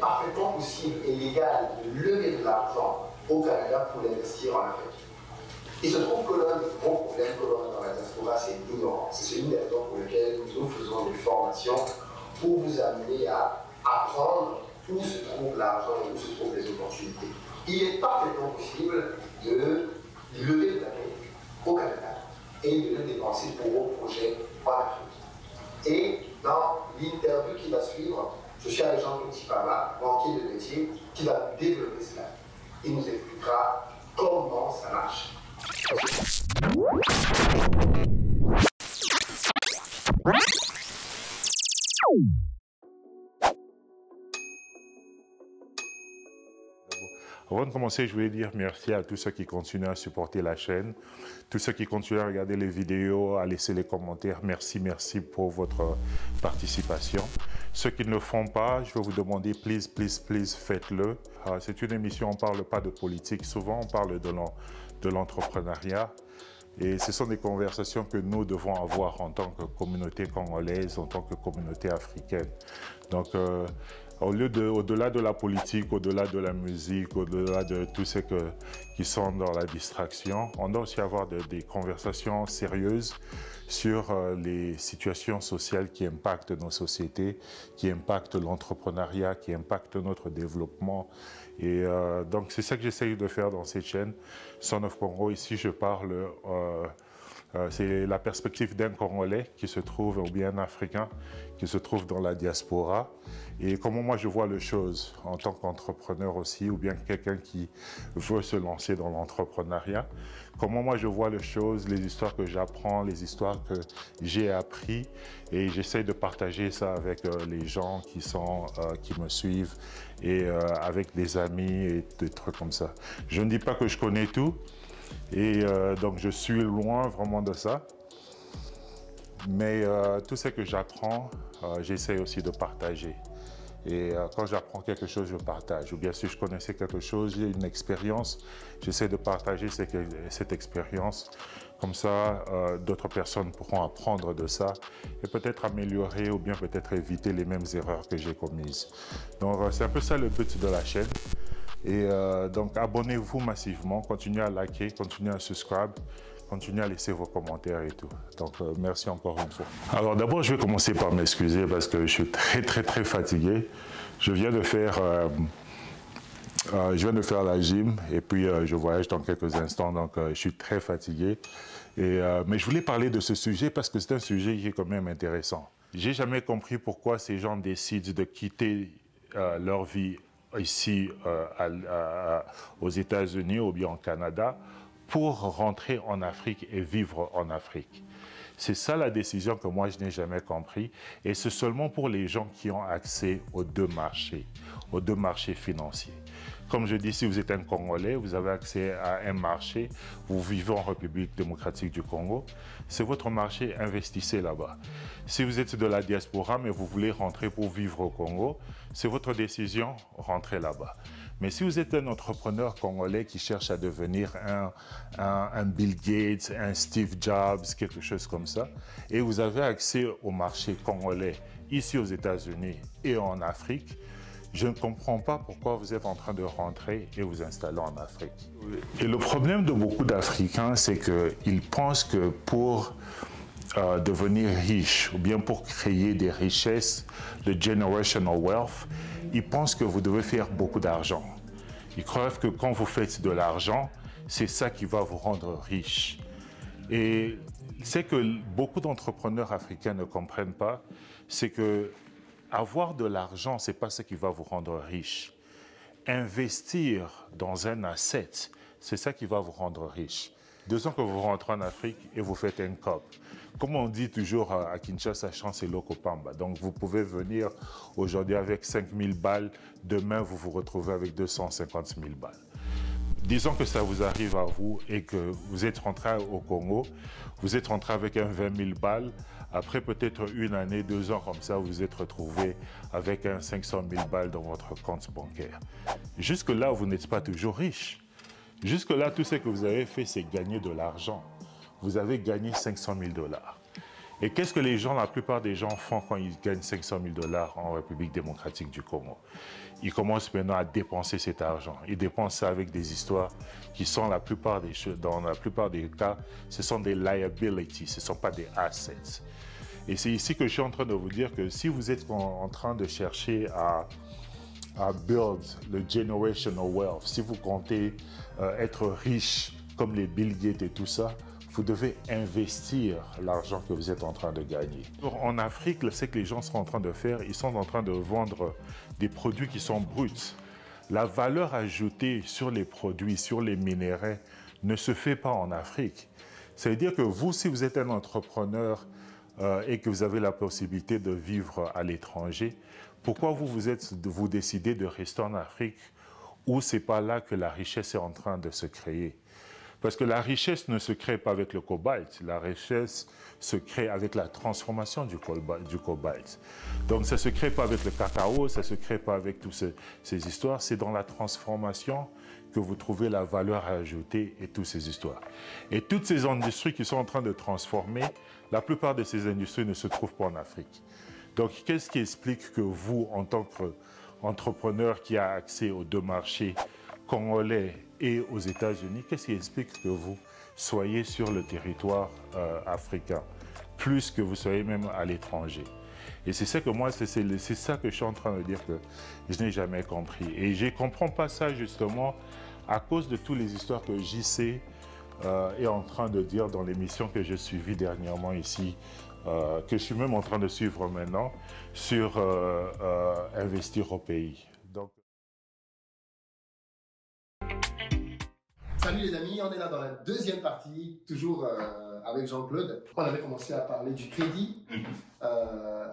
parfaitement possible et légal de lever de l'argent au Canada pour l'investir en Afrique. Il se trouve que l'un des gros problèmes que l'on a dans la diaspora, c'est l'ignorance. C'est une des raisons pour lesquelles nous faisons des formations pour vous amener à apprendre où se trouve l'argent et où se trouvent les opportunités. Il est parfaitement possible de lever de l'argent au Canada et de le dépenser pour vos projets en Afrique. Et dans l'interview qui va suivre, je suis avec Jean-Claude Tipama, banquier de métier, qui va développer cela. Il nous expliquera comment ça marche. Avant de commencer, je voulais dire merci à tous ceux qui continuent à supporter la chaîne, tous ceux qui continuent à regarder les vidéos, à laisser les commentaires. Merci, merci pour votre participation. Ceux qui ne le font pas, je vais vous demander, please, please, please, faites-le. C'est une émission, on ne parle pas de politique, souvent on parle de l'entrepreneuriat. Et ce sont des conversations que nous devons avoir en tant que communauté congolaise, en tant que communauté africaine. Donc, au-delà de la politique, au-delà de la musique, au-delà de tout ce qui sont dans la distraction, on doit aussi avoir des conversations sérieuses sur les situations sociales qui impactent nos sociétés, qui impactent l'entrepreneuriat, qui impactent notre développement. Et donc, c'est ça que j'essaye de faire dans cette chaîne, Son of Congo. Ici, je parle, c'est la perspective d'un Congolais qui se trouve, ou bien un Africain, qui se trouve dans la diaspora. Et comment moi je vois les choses en tant qu'entrepreneur aussi, ou bien quelqu'un qui veut se lancer dans l'entrepreneuriat. Comment moi je vois les choses, les histoires que j'apprends, les histoires que j'ai appris. Et j'essaie de partager ça avec les gens qui me suivent et avec des amis et des trucs comme ça. Je ne dis pas que je connais tout. Et donc je suis loin vraiment de ça. Mais tout ce que j'apprends, j'essaie aussi de partager. Et quand j'apprends quelque chose, je partage. Ou bien si je connaissais quelque chose, j'ai une expérience, j'essaie de partager cette expérience. Comme ça, d'autres personnes pourront apprendre de ça et peut-être améliorer ou bien peut-être éviter les mêmes erreurs que j'ai commises. Donc c'est un peu ça le but de la chaîne. Et donc abonnez-vous massivement, continuez à liker, continuez à subscribe, continuez à laisser vos commentaires et tout. Donc merci encore une fois. Alors d'abord je vais commencer par m'excuser parce que je suis très fatigué. Je viens de faire la gym et puis je voyage dans quelques instants, donc je suis très fatigué. Mais je voulais parler de ce sujet parce que c'est un sujet qui est quand même intéressant. J'ai jamais compris pourquoi ces gens décident de quitter leur vie ici aux États-Unis ou bien au Canada pour rentrer en Afrique et vivre en Afrique. C'est ça la décision que moi je n'ai jamais compris et c'est seulement pour les gens qui ont accès aux deux marchés financiers. Comme je dis, si vous êtes un Congolais, vous avez accès à un marché, vous vivez en République démocratique du Congo, c'est votre marché, investissez là-bas. Si vous êtes de la diaspora, mais vous voulez rentrer pour vivre au Congo, c'est votre décision, rentrez là-bas. Mais si vous êtes un entrepreneur congolais qui cherche à devenir un Bill Gates, un Steve Jobs, quelque chose comme ça, et vous avez accès au marché congolais ici aux États-Unis et en Afrique, je ne comprends pas pourquoi vous êtes en train de rentrer et vous installer en Afrique. Et le problème de beaucoup d'Africains, c'est qu'ils pensent que pour devenir riche ou bien pour créer des richesses, de generational wealth, ils pensent que vous devez faire beaucoup d'argent. Ils croient que quand vous faites de l'argent, c'est ça qui va vous rendre riche. Et ce que beaucoup d'entrepreneurs africains ne comprennent pas, c'est que avoir de l'argent, ce n'est pas ce qui va vous rendre riche. Investir dans un asset, c'est ça qui va vous rendre riche. 2 ans que vous rentrez en Afrique et vous faites un COP. Comme on dit toujours à Kinshasa, chance et Lokopamba. Donc vous pouvez venir aujourd'hui avec 5 000 balles, demain vous vous retrouvez avec 250 000 balles. Disons que ça vous arrive à vous et que vous êtes rentré au Congo, vous êtes rentré avec un 20 000 balles, après peut-être 1 année, 2 ans comme ça, vous vous êtes retrouvé avec un 500 000 balles dans votre compte bancaire. Jusque-là, vous n'êtes pas toujours riche. Jusque-là, tout ce que vous avez fait, c'est gagner de l'argent. Vous avez gagné 500 000 $. Et qu'est-ce que les gens, la plupart des gens font quand ils gagnent 500 000 $ en République démocratique du Congo? Ils commencent maintenant à dépenser cet argent. Ils dépensent ça avec des histoires qui sont dans la plupart des cas, ce sont des liabilities, ce ne sont pas des assets. Et c'est ici que je suis en train de vous dire que si vous êtes en train de chercher à build le generational wealth, si vous comptez être riche comme les Bill Gates et tout ça, vous devez investir l'argent que vous êtes en train de gagner. En Afrique, ce que les gens sont en train de faire, ils sont en train de vendre des produits qui sont bruts. La valeur ajoutée sur les produits, sur les minéraux, ne se fait pas en Afrique. Ça veut dire que vous, si vous êtes un entrepreneur et que vous avez la possibilité de vivre à l'étranger, pourquoi vous décidez de rester en Afrique où ce n'est pas là que la richesse est en train de se créer? Parce que la richesse ne se crée pas avec le cobalt, la richesse se crée avec la transformation du cobalt. Donc ça ne se crée pas avec le cacao, ça ne se crée pas avec toutes ces histoires, c'est dans la transformation que vous trouvez la valeur ajoutée et toutes ces histoires. Et toutes ces industries qui sont en train de transformer, la plupart de ces industries ne se trouvent pas en Afrique. Donc qu'est-ce qui explique que vous, en tant qu'entrepreneur qui a accès aux deux marchés congolais et aux États-Unis, qu'est-ce qui explique que vous soyez sur le territoire africain, plus que vous soyez même à l'étranger? Et c'est ça que moi, c'est ça que je suis en train de dire que je n'ai jamais compris. Et je ne comprends pas ça justement à cause de toutes les histoires que JC est en train de dire dans l'émission que j'ai suivie dernièrement ici, que je suis même en train de suivre maintenant, sur investir au pays. Donc, salut les amis, on est là dans la deuxième partie, toujours avec Jean-Claude. On avait commencé à parler du crédit.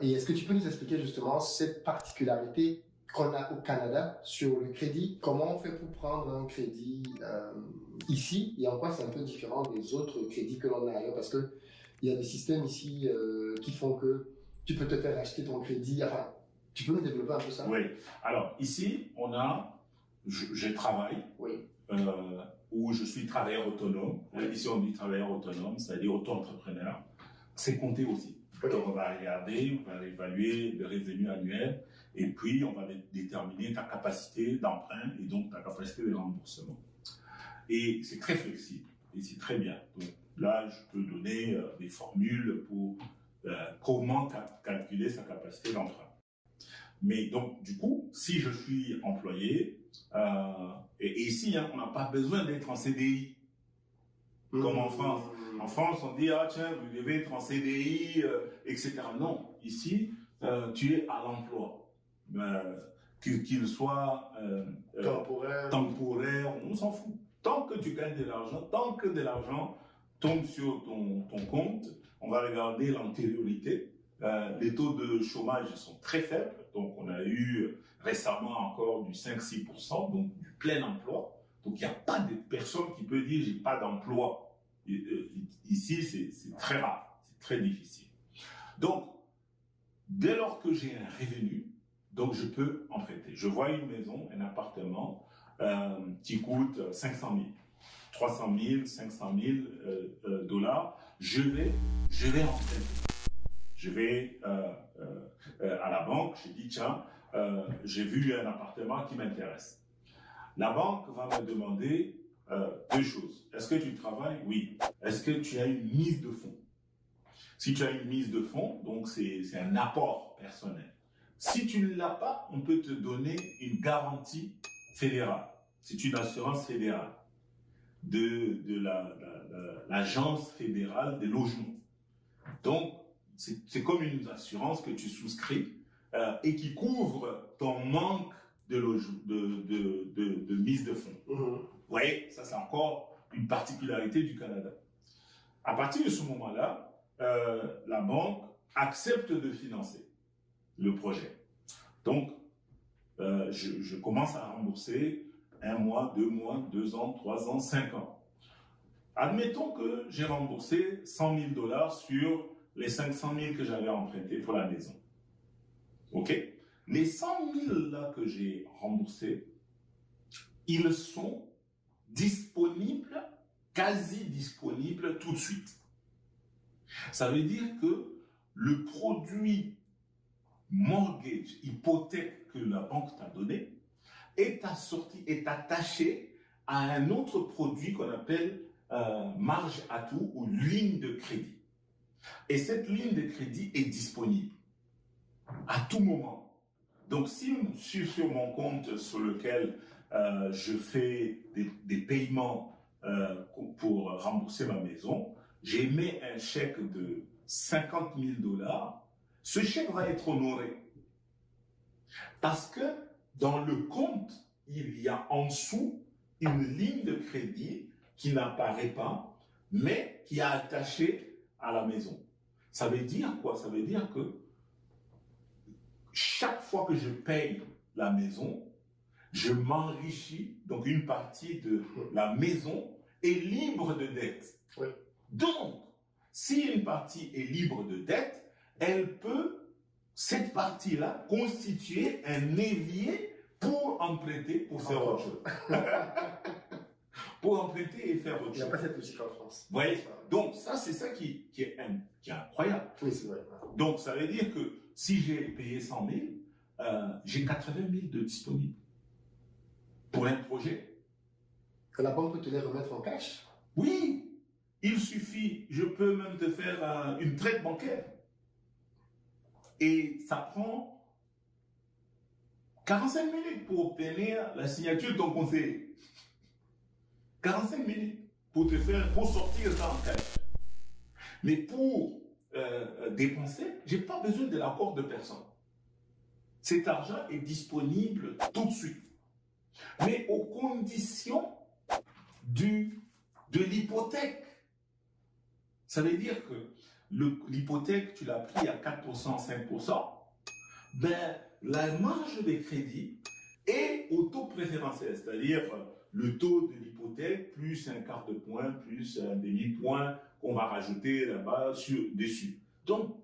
Et est-ce que tu peux nous expliquer justement cette particularité qu'on a au Canada sur le crédit? Comment on fait pour prendre un crédit ici et en quoi c'est un peu différent des autres crédits que l'on a ailleurs? Parce qu'il y a des systèmes ici qui font que tu peux te faire acheter ton crédit. Enfin, tu peux nous développer un peu ça? Oui. Alors ici, je travaille. Oui. Où je suis travailleur autonome. Ici, on dit travailleur autonome, c'est-à-dire auto-entrepreneur. C'est compté aussi. Okay. Donc, on va regarder, on va évaluer le revenu annuel et puis on va déterminer ta capacité d'emprunt et donc ta capacité de remboursement. Et c'est très flexible et c'est très bien. Donc là, je peux donner des formules pour comment calculer sa capacité d'emprunt. Mais donc, du coup, si je suis employé, et ici, hein, on n'a pas besoin d'être en CDI, comme en France. En France, on dit, ah tiens, vous devez être en CDI, etc. Non, ici, tu es à l'emploi. Qu'il soit temporaire, on s'en fout. Tant que tu gagnes de l'argent, tant que de l'argent tombe sur ton compte, on va regarder l'antériorité. Les taux de chômage sont très faibles, donc on a eu récemment encore du 5-6%, donc du plein emploi. Donc il n'y a pas de personne qui peut dire j'ai pas d'emploi. Ici c'est très rare, c'est très difficile. Donc dès lors que j'ai un revenu, donc je peux emprunter. Je vois une maison, un appartement qui coûte 500 000, 300 000, 500 000 $. Je vais emprunter. Je vais à la banque, je dis tiens, j'ai vu un appartement qui m'intéresse. La banque va me demander deux choses. Est-ce que tu travailles? Oui. Est-ce que tu as une mise de fonds? Si tu as une mise de fonds, donc c'est un apport personnel. Si tu ne l'as pas, on peut te donner une garantie fédérale. C'est une assurance fédérale de l'agence fédérale des logements. Donc, c'est comme une assurance que tu souscris et qui couvre ton manque de mise de fonds. Vous voyez, ça c'est encore une particularité du Canada. À partir de ce moment-là, la banque accepte de financer le projet. Donc, je commence à rembourser 1 mois, 2 mois, 2 ans, 3 ans, 5 ans. Admettons que j'ai remboursé 100 000 $ sur les 500 000 que j'avais empruntés pour la maison. OK? Les 100 000 là que j'ai remboursés, ils sont disponibles, quasi disponibles tout de suite. Ça veut dire que le produit mortgage, hypothèque que la banque t'a donné, est assorti, est attaché à un autre produit qu'on appelle marge atout ou ligne de crédit. Et cette ligne de crédit est disponible à tout moment. Donc, si je suis sur mon compte sur lequel je fais des paiements pour rembourser ma maison, j'émets un chèque de 50 000 $, ce chèque va être honoré. Parce que dans le compte, il y a en dessous une ligne de crédit qui n'apparaît pas, mais qui est attachée à la maison. Ça veut dire quoi? Ça veut dire que chaque fois que je paye la maison, je m'enrichis, donc une partie de la maison est libre de dette. Oui. Donc, si une partie est libre de dette, elle peut, cette partie-là, constituer un évier pour emprunter, pour faire autre chose. Pour emprunter et faire autre chose. Il n'y a pas cette musique en France. Vous voyez? Donc, ça, c'est ça qui est incroyable. Oui, c'est vrai. Donc, ça veut dire que si j'ai payé 100 000, j'ai 80 000 de disponibles pour un projet. Que la banque peut te les remettre en cash? Oui, il suffit, je peux même te faire une traite bancaire. Et ça prend 45 minutes pour obtenir la signature de ton conseiller. 45 minutes pour sortir ça en cash. Mais pour dépenser, je n'ai pas besoin de l'accord de personne. Cet argent est disponible tout de suite. Mais aux conditions de l'hypothèque. Ça veut dire que l'hypothèque, tu l'as pris à 4%, 5%, ben, la marge de crédit est au taux préférentiel, c'est-à-dire le taux de l'hypothèque plus un quart de point, plus un demi-point qu'on va rajouter là-bas dessus. Donc,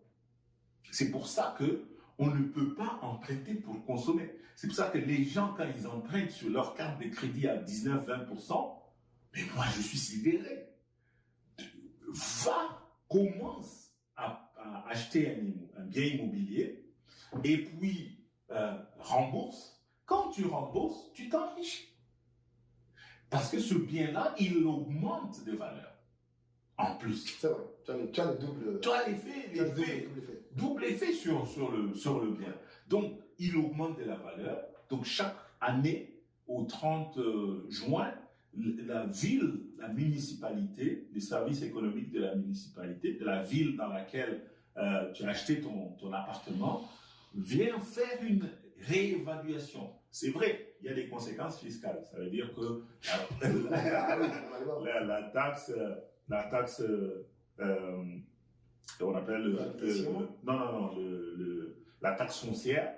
c'est pour ça que on ne peut pas emprunter pour consommer. C'est pour ça que les gens, quand ils empruntent sur leur carte de crédit à 19-20%, mais moi, je suis sidéré. Commence à acheter un bien immobilier et puis rembourse. Quand tu rembourses, tu t'enrichis. Parce que ce bien-là, il augmente de valeur. En plus. C'est vrai. Tu as le double. Tu as l'effet. Double effet sur le bien. Donc, il augmente de la valeur. Donc, chaque année, au 30 juin, la ville, la municipalité, les services économiques de la municipalité, de la ville dans laquelle tu as acheté ton appartement, vient faire une réévaluation. C'est vrai, il y a des conséquences fiscales. Ça veut dire que la taxe on appelle la taxe foncière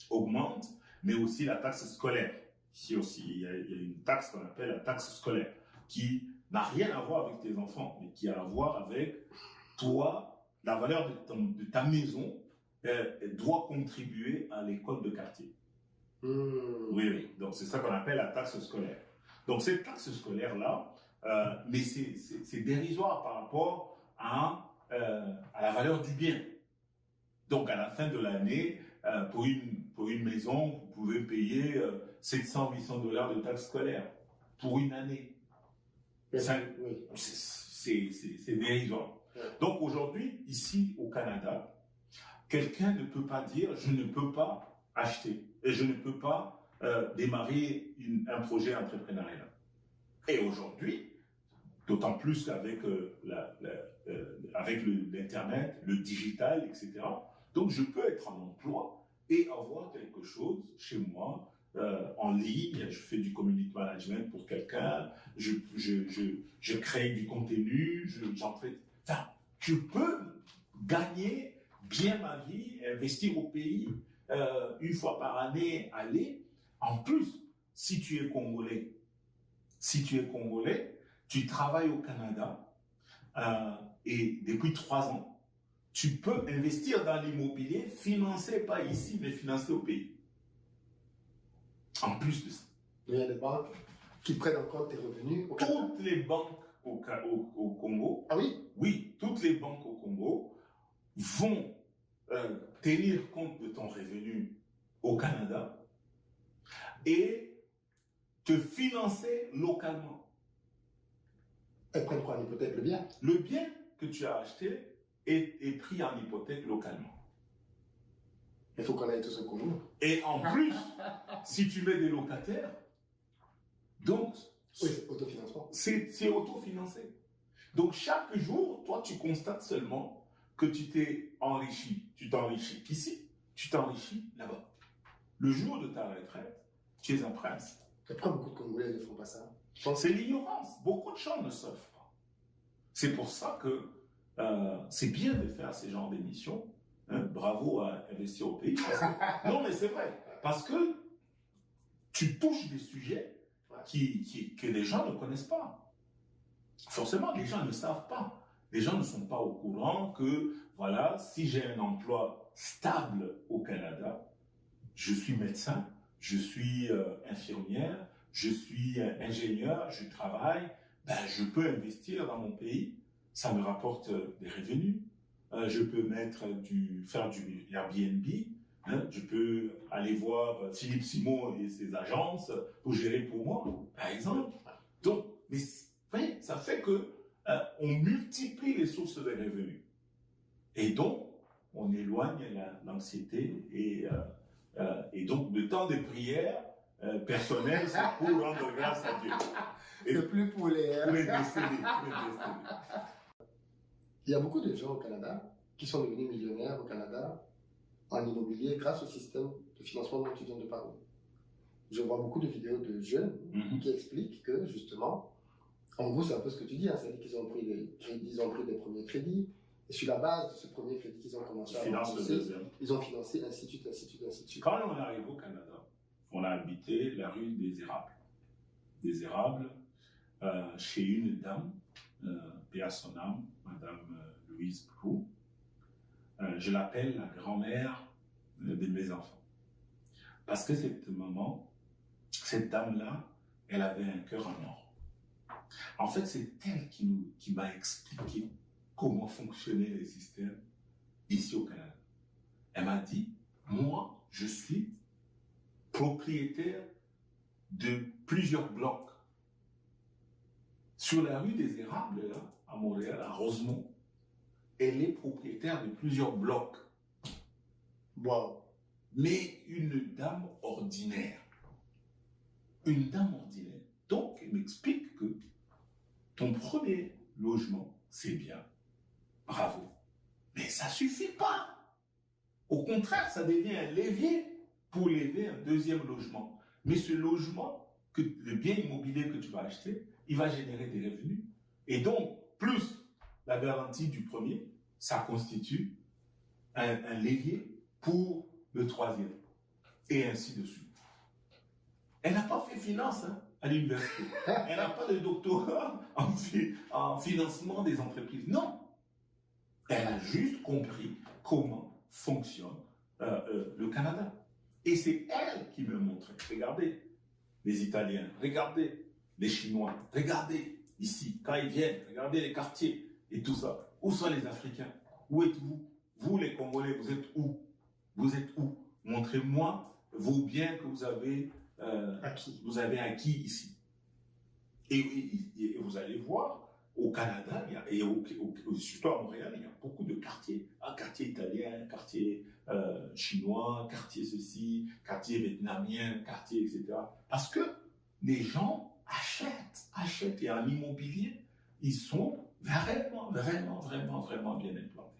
augmente, mais aussi la taxe scolaire. Ici aussi, il y a une taxe qu'on appelle la taxe scolaire, qui n'a rien à voir avec tes enfants, mais qui a à voir avec toi, la valeur de ta maison doit contribuer à l'école de quartier. Oui. Donc, c'est ça qu'on appelle la taxe scolaire. Donc, cette taxe scolaire-là, mais c'est dérisoire par rapport à la valeur du bien. Donc, à la fin de l'année, pour une maison, vous pouvez payer 700-800 $ de taxe scolaire pour une année. C'est dérisoire. Ouais. Donc, aujourd'hui, ici au Canada, quelqu'un ne peut pas dire « je ne peux pas acheter et je ne peux pas démarrer un projet entrepreneurial ». Et aujourd'hui, d'autant plus qu'avec avec l'Internet, le digital, etc., donc je peux être en emploi et avoir quelque chose chez moi en ligne. Je fais du community management pour quelqu'un, je crée du contenu, enfin, je peux gagner bien ma vie, investir au pays, une fois par année, aller. En plus, si tu es Congolais, tu travailles au Canada et depuis 3 ans, tu peux investir dans l'immobilier, financé pas ici, mais financé au pays. En plus de ça. Il y a des banques qui prennent en compte tes revenus au Canada. Toutes les banques au Congo. Ah oui? Oui, toutes les banques au Congo vont tenir compte de ton revenu au Canada et te financer localement. Elles prennent quoi en hypothèque, le bien? Le bien que tu as acheté est pris en hypothèque localement. Il faut qu'on aille tous au Congo. Et en plus, si tu mets des locataires, donc Oui, c'est autofinancement. c'est autofinancé. Donc chaque jour, toi, tu constates seulement que tu t'es enrichi. Tu t'enrichis ici, tu t'enrichis là-bas. Le jour de ta retraite, tu es un prince. Pourquoi beaucoup de Congolais ne font pas ça? C'est l'ignorance. Beaucoup de gens ne savent pas. C'est pour ça que c'est bien de faire ce genre d'émissions. Hein, bravo à Investir au pays. Non, mais c'est vrai. Parce que tu touches des sujets que les gens ne connaissent pas. Forcément, les gens ne savent pas. Les gens ne sont pas au courant que, voilà, si j'ai un emploi stable au Canada, je suis médecin, je suis infirmière, je suis ingénieur, je travaille, ben, je peux investir dans mon pays, ça me rapporte des revenus. Je peux faire du Airbnb, hein, je peux aller voir Philippe Simon et ses agences pour gérer pour moi, par exemple. Donc, mais oui, ça fait que on multiplie les sources de revenus. Et donc, on éloigne l'anxiété et donc le temps de prière personnel, c'est pour rendre grâce à Dieu. C'est plus pour les... Pour les décédés. Il y a beaucoup de gens au Canada qui sont devenus millionnaires au Canada en immobilier grâce au système de financement dont tu viens de parler. Je vois beaucoup de vidéos de jeunes qui expliquent que, justement, en gros, c'est un peu ce que tu dis, hein, c'est-à-dire qu'ils ont pris des crédits, ils ont pris des premiers crédits, et sur la base de ce premier crédit qu'ils ont commencé à financer, ils ont financé, ainsi de suite, ainsi de suite, ainsi de suite. Quand on arrive au Canada, on a habité la rue des Érables. Des Érables, chez une dame, paix à son âme, Madame Louise Prou. Je l'appelle la grand-mère de mes enfants. Parce que cette maman, cette dame-là, elle avait un cœur en or. En fait, c'est elle qui m'a expliqué comment fonctionnaient les systèmes ici au Canada. Elle m'a dit, moi, je suis propriétaire de plusieurs blocs. Sur la rue des Érables, là, à Montréal, à Rosemont, elle est propriétaire de plusieurs blocs. Wow. Mais une dame ordinaire. Une dame ordinaire. Donc, elle m'explique que ton premier logement, c'est bien. Bravo. Mais ça ne suffit pas. Au contraire, ça devient un levier pour lever un deuxième logement. Mais ce logement, le bien immobilier que tu vas acheter, il va générer des revenus. Et donc, plus la garantie du premier, ça constitue un levier pour le troisième. Et ainsi de suite. Elle n'a pas fait finance à l'université. Elle n'a pas de doctorat en financement des entreprises. Non. Elle a juste compris comment fonctionne le Canada. Et c'est elle qui me montrait. Regardez les Italiens, regardez les Chinois, regardez ici, quand ils viennent, regardez les quartiers et tout ça. Où sont les Africains? Où êtes-vous? Vous, les Congolais, vous êtes où? Vous êtes où? Montrez-moi vos biens que vous avez acquis ici. Et vous allez voir, au Canada, et surtout à Montréal, il y a beaucoup de quartiers. Un quartier italien, un quartier chinois, quartier ceci, quartier vietnamien, quartier, etc. Parce que les gens achètent. Et en immobilier, ils sont vraiment bien implantés.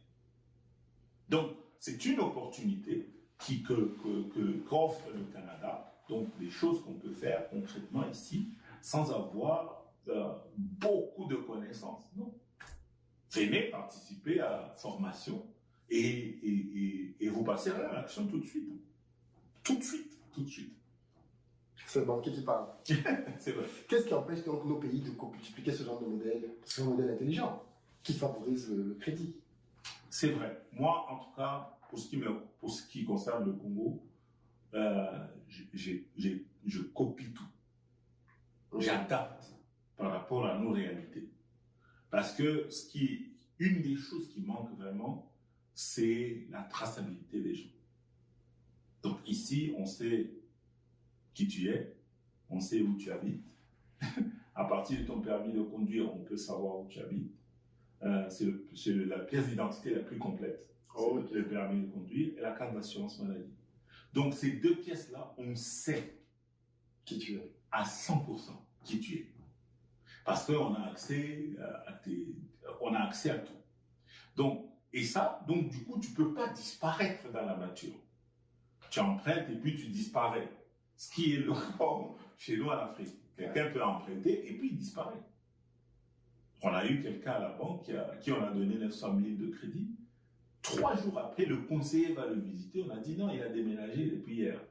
Donc, c'est une opportunité qu'offre le Canada. Donc, des choses qu'on peut faire concrètement ici, sans avoir beaucoup de connaissances. Non. Venez participer à la formation et vous passerez à l'action tout de suite. Tout de suite. C'est le banquier qui parle. C'est vrai. Qu'est-ce qui empêche donc nos pays de multiplier ce genre de modèle intelligent qui favorise le crédit? C'est vrai. Moi, en tout cas, pour ce qui concerne le Congo, je copie tout. J'adapte par rapport à nos réalités. Parce que une des choses qui manque vraiment c'est la traçabilité des gens. Donc ici, on sait qui tu es, on sait où tu habites. À partir de ton permis de conduire, on peut savoir où tu habites. C'est la pièce d'identité la plus complète. C'est le permis de conduire et la carte d'assurance maladie. Donc ces deux pièces-là, on sait qui tu es. À 100% qui tu es. Parce qu'on a accès à tout. Donc, du coup, tu ne peux pas disparaître dans la nature. Tu empruntes et puis tu disparais. Ce qui est le cas chez nous en Afrique. Quelqu'un peut emprunter et puis il disparaît. On a eu quelqu'un à la banque qui on a donné 900 000 de crédit. 3 jours après, le conseiller va le visiter. On a dit non, il a déménagé depuis hier.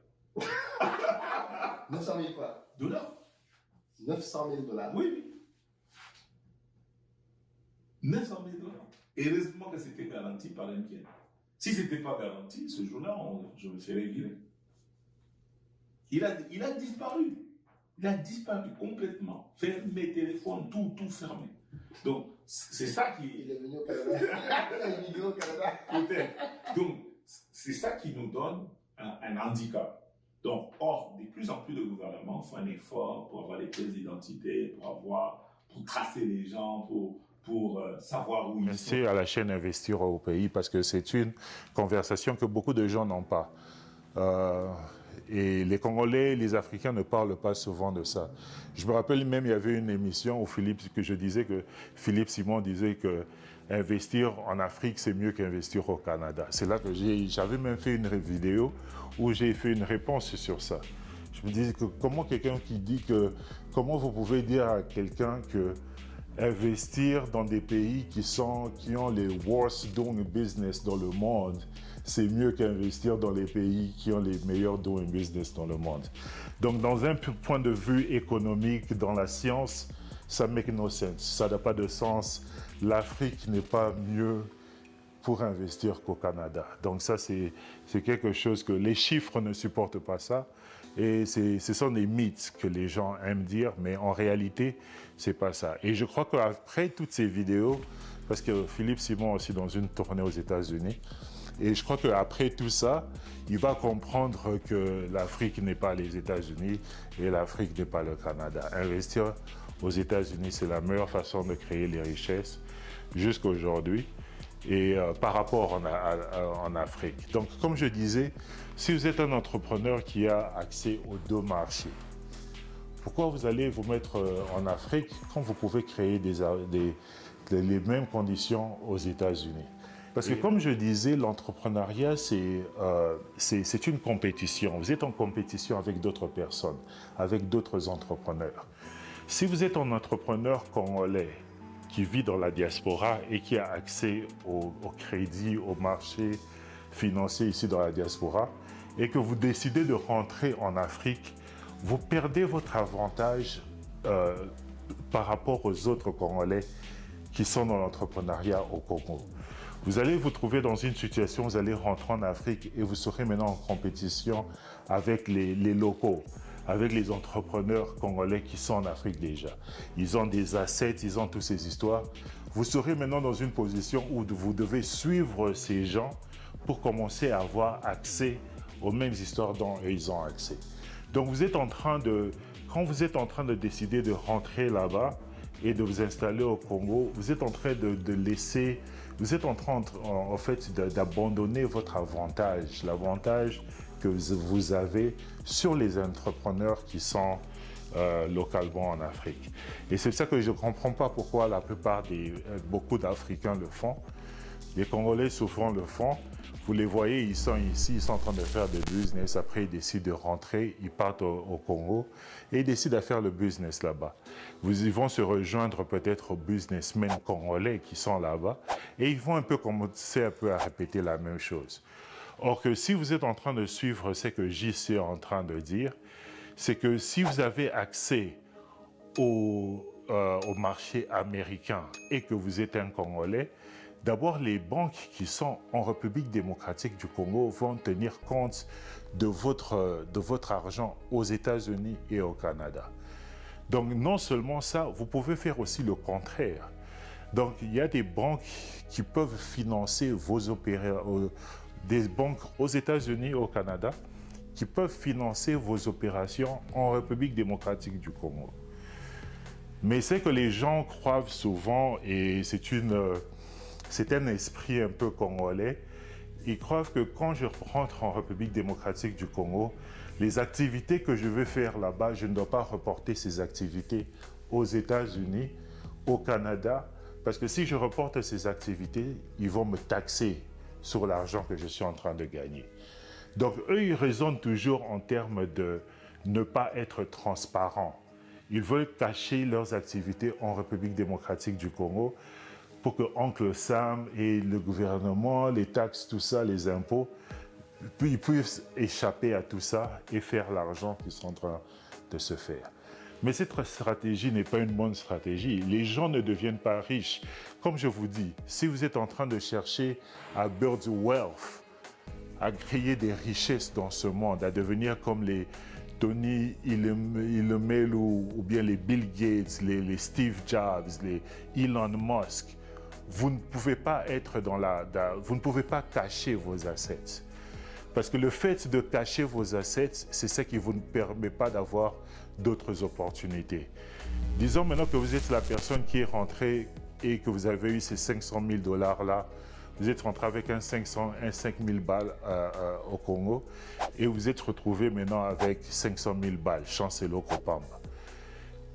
900 000 quoi? Dollars. 900 000 $. Oui. 900 000 $. Et heureusement que c'était garanti par l'MTN. Si ce n'était pas garanti, ce jour-là, je me serais viré. Il a disparu. Il a disparu complètement. Fermé, téléphone, tout fermé. Donc, c'est ça qui... Il est venu au Canada. Il est venu au Canada. Peut-être. Donc, c'est ça qui nous donne un handicap. Donc, de plus en plus de gouvernements font un effort pour avoir les pièces d'identité, pour tracer les gens, pour savoir où ils sont. Merci à la chaîne Investir au pays, parce que c'est une conversation que beaucoup de gens n'ont pas. Et les Congolais, les Africains ne parlent pas souvent de ça. Je me rappelle même, il y avait une émission où Philippe Simon disait que investir en Afrique, c'est mieux qu'investir au Canada. C'est là que j'avais même fait une vidéo où j'ai fait une réponse sur ça. Je me disais que comment vous pouvez dire à quelqu'un que investir dans des pays qui ont les worst doing business dans le monde, c'est mieux qu'investir dans les pays qui ont les meilleurs doing business dans le monde. Donc, dans un point de vue économique, dans la science, ça make no sense. Ça n'a pas de sens. L'Afrique n'est pas mieux pour investir qu'au Canada. Donc ça, c'est quelque chose que les chiffres ne supportent pas ça. Et ce sont des mythes que les gens aiment dire, mais en réalité, c'est pas ça. Et je crois qu'après toutes ces vidéos, parce que Philippe Simon aussi dans une tournée aux États-Unis, et je crois qu'après tout ça, il va comprendre que l'Afrique n'est pas les États-Unis et l'Afrique n'est pas le Canada. Investir aux États-Unis, c'est la meilleure façon de créer les richesses jusqu'à aujourd'hui et par rapport en Afrique. Donc, comme je disais, si vous êtes un entrepreneur qui a accès aux deux marchés, pourquoi vous allez vous mettre en Afrique quand vous pouvez créer les mêmes conditions aux États-Unis? Parce que comme je disais, l'entrepreneuriat, c'est une compétition. Vous êtes en compétition avec d'autres personnes, avec d'autres entrepreneurs. Si vous êtes un entrepreneur congolais qui vit dans la diaspora et qui a accès au crédit, au marché financier ici dans la diaspora, et que vous décidez de rentrer en Afrique, vous perdez votre avantage par rapport aux autres Congolais qui sont dans l'entrepreneuriat au Congo. Vous allez vous trouver dans une situation, vous allez rentrer en Afrique et vous serez maintenant en compétition avec les locaux, avec les entrepreneurs congolais qui sont en Afrique déjà. Ils ont des assets, ils ont toutes ces histoires. Vous serez maintenant dans une position où vous devez suivre ces gens pour commencer à avoir accès aux mêmes histoires dont ils ont accès. Donc vous êtes en train quand vous êtes en train de décider de rentrer là-bas et de vous installer au Congo, vous êtes en train vous êtes en train en fait d'abandonner votre avantage, l'avantage que vous avez sur les entrepreneurs qui sont localement en Afrique. Et c'est ça que je ne comprends pas pourquoi la plupart beaucoup d'Africains le font. Les Congolais souvent le font. Vous les voyez, ils sont ici, ils sont en train de faire des business. Après, ils décident de rentrer, ils partent au Congo et ils décident de faire le business là-bas. Ils vont se rejoindre peut-être aux businessmen congolais qui sont là-bas et ils vont commencer à répéter la même chose. Or que si vous êtes en train de suivre ce que JC est en train de dire, c'est que si vous avez accès au marché américain et que vous êtes un Congolais, d'abord, les banques qui sont en République démocratique du Congo vont tenir compte de votre argent aux États-Unis et au Canada. Donc, non seulement ça, vous pouvez faire aussi le contraire. Donc, il y a des banques qui peuvent financer vos opérations, des banques aux États-Unis, au Canada, qui peuvent financer vos opérations en République démocratique du Congo. Mais c'est que les gens croient souvent, et c'est un esprit un peu congolais, ils croient que quand je rentre en République démocratique du Congo, les activités que je veux faire là-bas, je ne dois pas reporter ces activités aux États-Unis, au Canada, parce que si je reporte ces activités, ils vont me taxer sur l'argent que je suis en train de gagner. Donc eux, ils raisonnent toujours en termes de ne pas être transparents. Ils veulent cacher leurs activités en République démocratique du Congo pour que Oncle Sam et le gouvernement, les taxes, tout ça, les impôts, ils puissent échapper à tout ça et faire l'argent qui sont en train de se faire. Mais cette stratégie n'est pas une bonne stratégie. Les gens ne deviennent pas riches. Comme je vous dis, si vous êtes en train de chercher à build wealth, à créer des richesses dans ce monde, à devenir comme les Tony Ilomelu ou bien les Bill Gates, les Steve Jobs, les Elon Musk, vous ne pouvez pas être vous ne pouvez pas cacher vos assets. Parce que le fait de cacher vos assets, c'est ce qui ne vous permet pas d'avoir d'autres opportunités. Disons maintenant que vous êtes la personne qui est rentrée et que vous avez eu ces 500 000 $ là, vous êtes rentré avec un 5 000 balles au Congo et vous êtes retrouvé maintenant avec 500 000 balles, Chancelo Kopamba.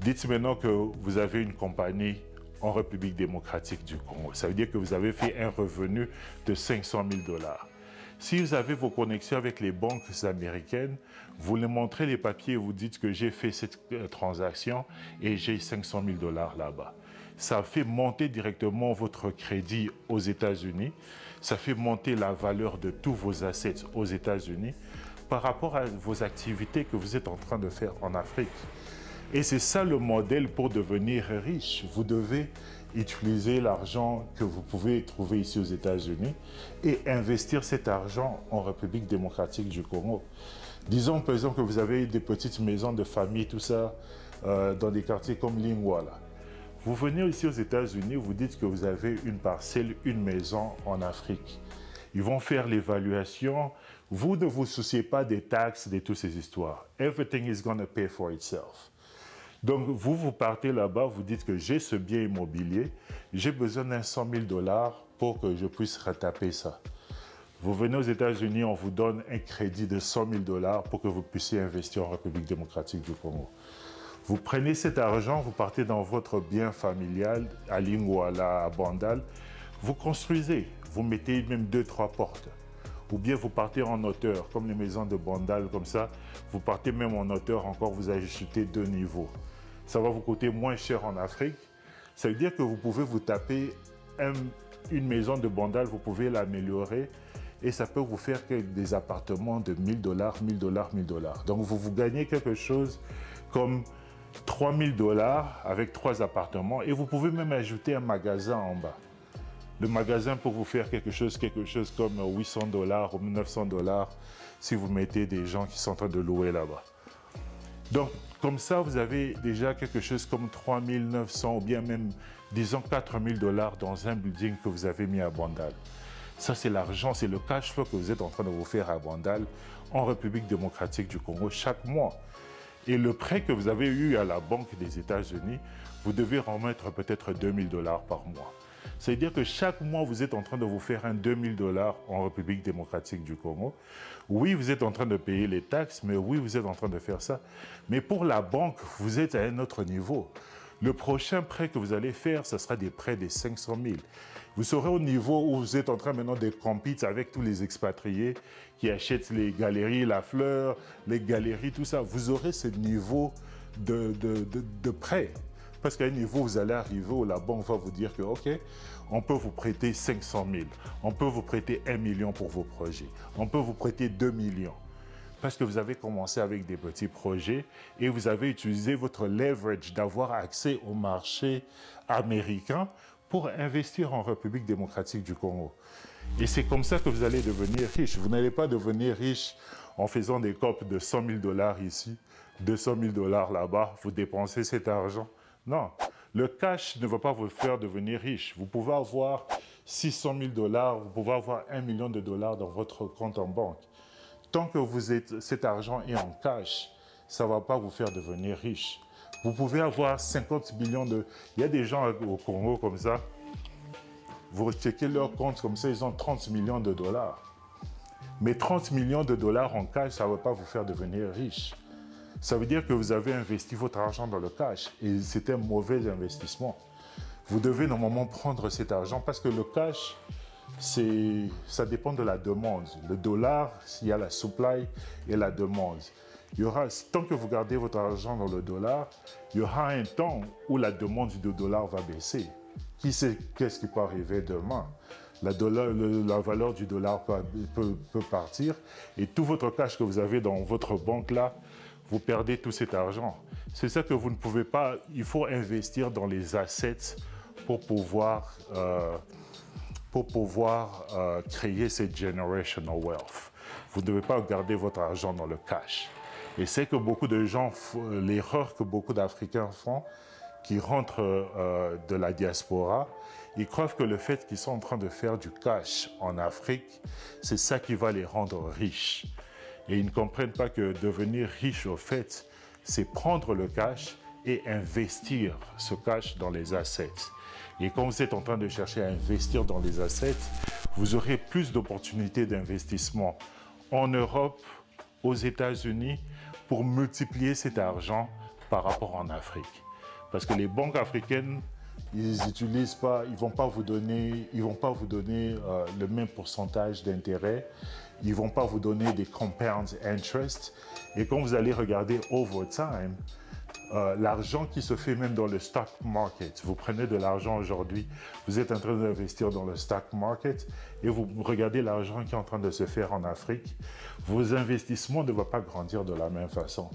Dites maintenant que vous avez une compagnie en République démocratique du Congo. Ça veut dire que vous avez fait un revenu de 500 000 $. Si vous avez vos connexions avec les banques américaines, vous les montrez les papiers et vous dites que j'ai fait cette transaction et j'ai 500 000 $ là-bas. Ça fait monter directement votre crédit aux États-Unis, ça fait monter la valeur de tous vos assets aux États-Unis par rapport à vos activités que vous êtes en train de faire en Afrique. Et c'est ça le modèle pour devenir riche. Vous devez utiliser l'argent que vous pouvez trouver ici aux États-Unis et investir cet argent en République démocratique du Congo. Disons par exemple que vous avez des petites maisons de famille, tout ça, dans des quartiers comme Lingwala. Vous venez ici aux États-Unis, vous dites que vous avez une parcelle, une maison en Afrique. Ils vont faire l'évaluation. Vous ne vous souciez pas des taxes, de toutes ces histoires. Everything is going to pay for itself. Donc, vous partez là-bas, vous dites que j'ai ce bien immobilier, j'ai besoin d'un 100 000 $ pour que je puisse retaper ça. Vous venez aux États-Unis, on vous donne un crédit de 100 000 $ pour que vous puissiez investir en République démocratique du Congo. Vous prenez cet argent, vous partez dans votre bien familial, à Lingwala, à Bandal, vous construisez, vous mettez même 2-3 portes. Ou bien vous partez en hauteur, comme les maisons de Bandal, comme ça, vous partez même en hauteur encore, vous ajoutez 2 niveaux. Ça va vous coûter moins cher en Afrique. Ça veut dire que vous pouvez vous taper une maison de Bandal, vous pouvez l'améliorer et ça peut vous faire des appartements de 1 000 $, 1 000 $, 1 000 $. Donc vous gagnez quelque chose comme 3 000 $ avec 3 appartements et vous pouvez même ajouter un magasin en bas. Le magasin pour vous faire quelque chose comme 800 $ ou 900 $ si vous mettez des gens qui sont en train de louer là-bas. Donc, comme ça, vous avez déjà quelque chose comme 3 900 ou bien même, disons, 4 000 $ dans un building que vous avez mis à Bandal. Ça, c'est l'argent, c'est le cash flow que vous êtes en train de vous faire à Bandal, en République démocratique du Congo, chaque mois. Et le prêt que vous avez eu à la Banque des États-Unis, vous devez remettre peut-être 2 000 $ par mois. C'est-à-dire que chaque mois, vous êtes en train de vous faire un 2 000 $ en République démocratique du Congo. Oui, vous êtes en train de payer les taxes, mais oui, vous êtes en train de faire ça. Mais pour la banque, vous êtes à un autre niveau. Le prochain prêt que vous allez faire, ce sera des prêts de 500 000. Vous serez au niveau où vous êtes en train maintenant de compétir avec tous les expatriés qui achètent les galeries La Fleur, les galeries, tout ça. Vous aurez ce niveau de prêt. Parce qu'à un niveau, vous allez arriver où la banque va vous dire que, OK, on peut vous prêter 500 000, on peut vous prêter 1 million pour vos projets, on peut vous prêter 2 millions. Parce que vous avez commencé avec des petits projets et vous avez utilisé votre leverage d'avoir accès au marché américain pour investir en République démocratique du Congo. Et c'est comme ça que vous allez devenir riche. Vous n'allez pas devenir riche en faisant des copes de 100 000 $ ici, 200 000 $ là-bas, vous dépensez cet argent. Non, Le cash ne va pas vous faire devenir riche. Vous pouvez avoir 600 000 $, vous pouvez avoir 1 million de dollars dans votre compte en banque. Tant que cet argent est en cash, ça ne va pas vous faire devenir riche. Vous pouvez avoir 50 millions de... Il y a des gens au Congo comme ça, vous checkez leur compte comme ça, ils ont 30 millions de dollars. Mais 30 millions de dollars en cash, ça ne va pas vous faire devenir riche. Ça veut dire que vous avez investi votre argent dans le cash et c'est un mauvais investissement. Vous devez normalement prendre cet argent parce que le cash, ça dépend de la demande. Le dollar, il y a la supply et la demande. Tant que vous gardez votre argent dans le dollar, il y aura un temps où la demande du dollar va baisser. Qui sait qu'est-ce qui peut arriver demain? La valeur du dollar peut partir et tout votre cash que vous avez dans votre banque là, vous perdez tout cet argent. C'est ça que vous ne pouvez pas, il faut investir dans les assets pour pouvoir créer cette generational wealth. Vous ne devez pas garder votre argent dans le cash. Et c'est que beaucoup de gens, l'erreur que beaucoup d'Africains font, qui rentrent de la diaspora, ils croient que le fait qu'ils sont en train de faire du cash en Afrique, c'est ça qui va les rendre riches. Et ils ne comprennent pas que devenir riche, au fait, c'est prendre le cash et investir ce cash dans les assets. Et quand vous êtes en train de chercher à investir dans les assets, vous aurez plus d'opportunités d'investissement en Europe, aux États-Unis, pour multiplier cet argent par rapport en Afrique. Parce que les banques africaines, ils n'utilisent pas, ils vont pas vous donner le même pourcentage d'intérêt. Ils vont pas vous donner des compound interest. Et quand vous allez regarder over time, l'argent qui se fait même dans le stock market, vous prenez de l'argent aujourd'hui, vous êtes en train d'investir dans le stock market et vous regardez l'argent qui est en train de se faire en Afrique, vos investissements ne vont pas grandir de la même façon.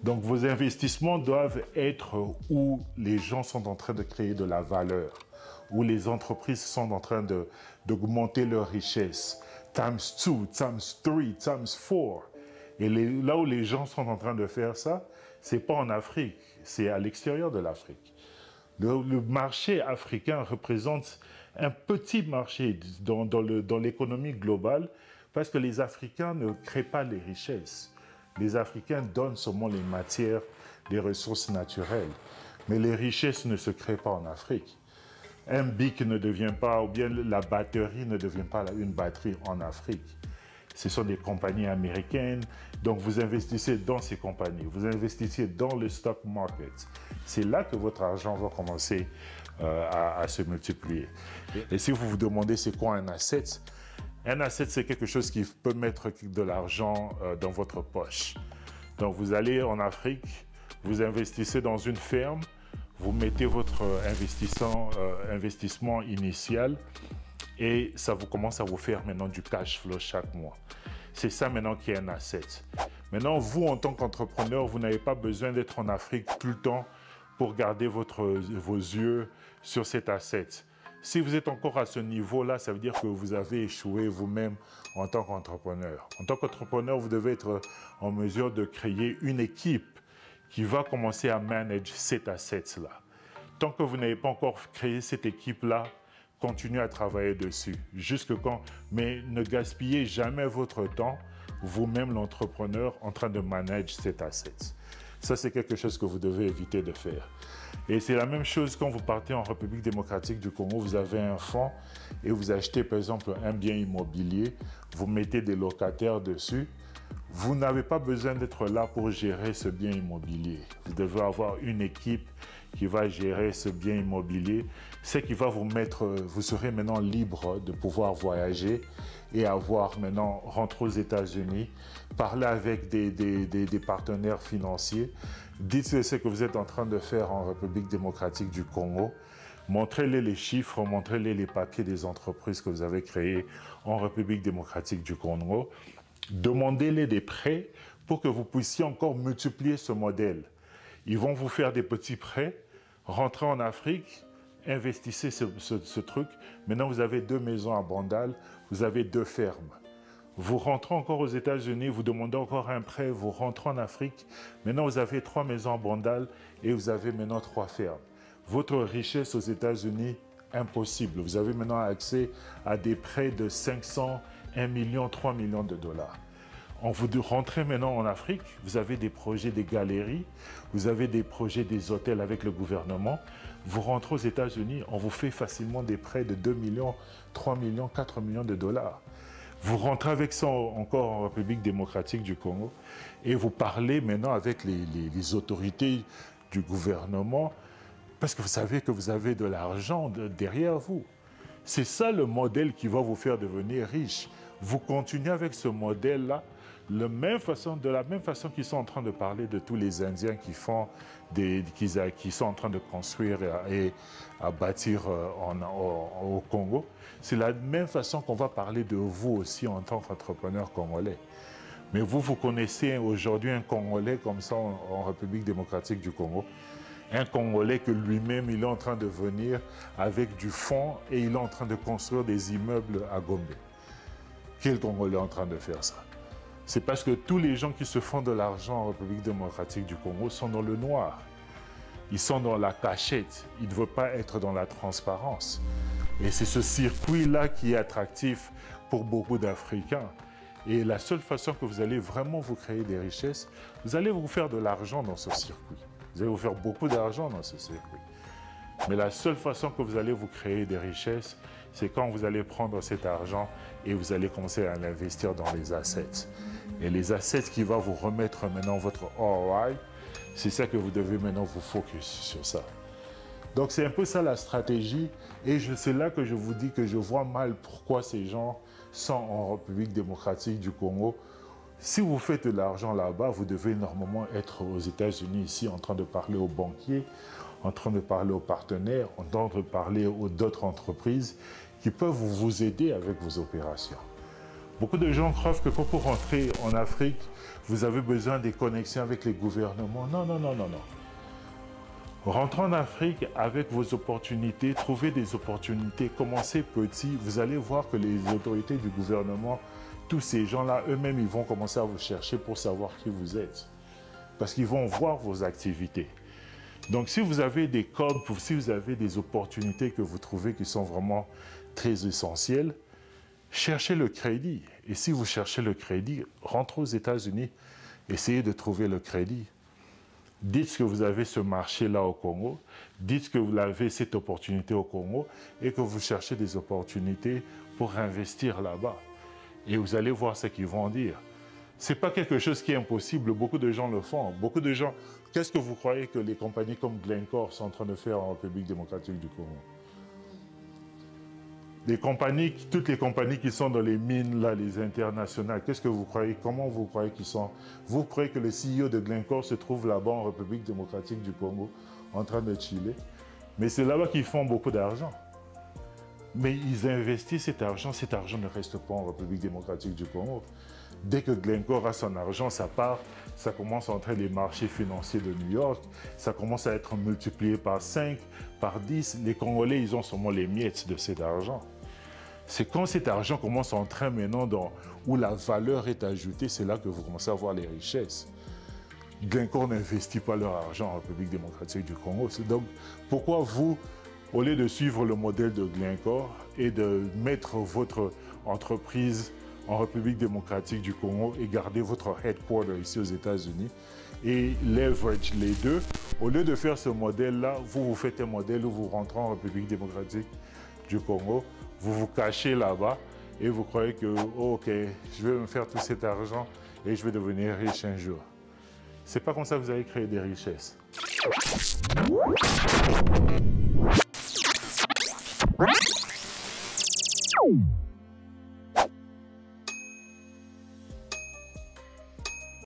Donc vos investissements doivent être où les gens sont en train de créer de la valeur, où les entreprises sont en train d'augmenter leur richesse, times 2, times 3, times 4. Et là où les gens sont en train de faire ça, ce n'est pas en Afrique, c'est à l'extérieur de l'Afrique. Le marché africain représente un petit marché dans l'économie globale parce que les Africains ne créent pas les richesses. Les Africains donnent seulement les matières, les ressources naturelles. Mais les richesses ne se créent pas en Afrique. Un bic ne devient pas, ou bien la batterie ne devient pas une batterie en Afrique. Ce sont des compagnies américaines, donc vous investissez dans ces compagnies, vous investissez dans le stock market. C'est là que votre argent va commencer à se multiplier. Et si vous vous demandez c'est quoi un asset, c'est quelque chose qui peut mettre de l'argent dans votre poche. Donc vous allez en Afrique, vous investissez dans une ferme, vous mettez votre investissement initial et ça vous commence à vous faire maintenant du cash flow chaque mois. C'est ça maintenant qui est un asset. Maintenant, vous en tant qu'entrepreneur, vous n'avez pas besoin d'être en Afrique tout le temps pour garder vos yeux sur cet asset. Si vous êtes encore à ce niveau-là, ça veut dire que vous avez échoué vous-même en tant qu'entrepreneur. En tant qu'entrepreneur, vous devez être en mesure de créer une équipe qui va commencer à manager cet asset-là. Tant que vous n'avez pas encore créé cette équipe-là, continuez à travailler dessus. Jusque quand, mais ne gaspillez jamais votre temps, vous-même l'entrepreneur, en train de manager cet asset. Ça, c'est quelque chose que vous devez éviter de faire. Et c'est la même chose quand vous partez en République démocratique du Congo, vous avez un fonds et vous achetez par exemple un bien immobilier, vous mettez des locataires dessus. Vous n'avez pas besoin d'être là pour gérer ce bien immobilier. Vous devez avoir une équipe qui va gérer ce bien immobilier, c'est qui va vous serez maintenant libre de pouvoir voyager et rentrer aux États-Unis, parler avec des partenaires financiers. Dites ce que vous êtes en train de faire en République démocratique du Congo. Montrez-les les chiffres, montrez-les les papiers des entreprises que vous avez créées en République démocratique du Congo. Demandez-les des prêts pour que vous puissiez encore multiplier ce modèle. Ils vont vous faire des petits prêts, rentrez en Afrique, investissez ce truc. Maintenant, vous avez 2 maisons à Bandal, vous avez 2 fermes. Vous rentrez encore aux États-Unis, vous demandez encore un prêt, vous rentrez en Afrique. Maintenant, vous avez 3 maisons à Bandal et vous avez maintenant 3 fermes. votre richesse aux États-Unis, impossible. Vous avez maintenant accès à des prêts de 500, 1 million, 3 millions de dollars. Vous rentrez maintenant en Afrique, vous avez des projets des galeries, vous avez des projets des hôtels avec le gouvernement. Vous rentrez aux États-Unis, on vous fait facilement des prêts de 2 millions, 3 millions, 4 millions de dollars. Vous rentrez avec ça encore en République démocratique du Congo et vous parlez maintenant avec les autorités du gouvernement parce que vous savez que vous avez de l'argent derrière vous. C'est ça le modèle qui va vous faire devenir riche. Vous continuez avec ce modèle-là de la même façon qu'ils sont en train de parler de tous les Indiens qui sont en train de construire et à bâtir au Congo. C'est la même façon qu'on va parler de vous aussi en tant qu'entrepreneur congolais. Mais vous connaissez aujourd'hui un Congolais comme ça en République démocratique du Congo. Un Congolais que lui-même, il est en train de venir avec du fonds et il est en train de construire des immeubles à Gombe. Quel Congolais est en train de faire ça? C'est parce que tous les gens qui se font de l'argent en République démocratique du Congo sont dans le noir. Ils sont dans la cachette. Ils ne veulent pas être dans la transparence. Et c'est ce circuit-là qui est attractif pour beaucoup d'Africains. Et la seule façon que vous allez vraiment vous créer des richesses, vous allez vous faire de l'argent dans ce circuit. Vous allez vous faire beaucoup d'argent dans ce circuit. Mais la seule façon que vous allez vous créer des richesses, c'est quand vous allez prendre cet argent et vous allez commencer à l'investir dans les assets. Et les assets qui vont vous remettre maintenant votre ROI, c'est ça que vous devez maintenant vous focus sur ça. Donc c'est un peu ça la stratégie et c'est là que je vous dis que je vois mal pourquoi ces gens sont en République démocratique du Congo. Si vous faites de l'argent là-bas, vous devez normalement être aux États-Unis ici en train de parler aux banquiers, en train de parler aux partenaires, en train de parler aux d'autres entreprises qui peuvent vous aider avec vos opérations. Beaucoup de gens croient que quand vous rentrez en Afrique, vous avez besoin des connexions avec les gouvernements. Non, non, non, non, non. Rentrez en Afrique avec vos opportunités, trouvez des opportunités, commencez petit. Vous allez voir que les autorités du gouvernement, tous ces gens-là, eux-mêmes, ils vont commencer à vous chercher pour savoir qui vous êtes. Parce qu'ils vont voir vos activités. Donc, si vous avez des codes, si vous avez des opportunités que vous trouvez qui sont vraiment très essentielles, cherchez le crédit. Et si vous cherchez le crédit, rentrez aux États-Unis, essayez de trouver le crédit. Dites que vous avez ce marché-là au Congo, dites que vous avez cette opportunité au Congo et que vous cherchez des opportunités pour investir là-bas. Et vous allez voir ce qu'ils vont dire. Ce n'est pas quelque chose qui est impossible, beaucoup de gens le font. Beaucoup de gens, qu'est-ce que vous croyez que les compagnies comme Glencore sont en train de faire en République démocratique du Congo? Toutes les compagnies qui sont dans les mines, là, les internationales, qu'est-ce que vous croyez? Comment vous croyez qu'ils sont? Vous croyez que le CEO de Glencore se trouve là-bas en République démocratique du Congo, en train de chiller? Mais c'est là-bas qu'ils font beaucoup d'argent. Mais ils investissent cet argent ne reste pas en République démocratique du Congo. Dès que Glencore a son argent, ça part, ça commence à entrer les marchés financiers de New York, ça commence à être multiplié par 5, par 10. Les Congolais, ils ont seulement les miettes de cet argent. C'est quand cet argent commence à entrer maintenant où la valeur est ajoutée, c'est là que vous commencez à voir les richesses. Glencore n'investit pas leur argent en République démocratique du Congo. Donc, pourquoi vous, au lieu de suivre le modèle de Glencore et de mettre votre entreprise en République démocratique du Congo et garder votre headquarter ici aux États-Unis et leverage les deux, au lieu de faire ce modèle-là, vous faites un modèle où vous rentrez en République démocratique du Congo, vous vous cachez là-bas et vous croyez que, oh, ok, je vais me faire tout cet argent et je vais devenir riche un jour. C'est pas comme ça que vous allez créer des richesses.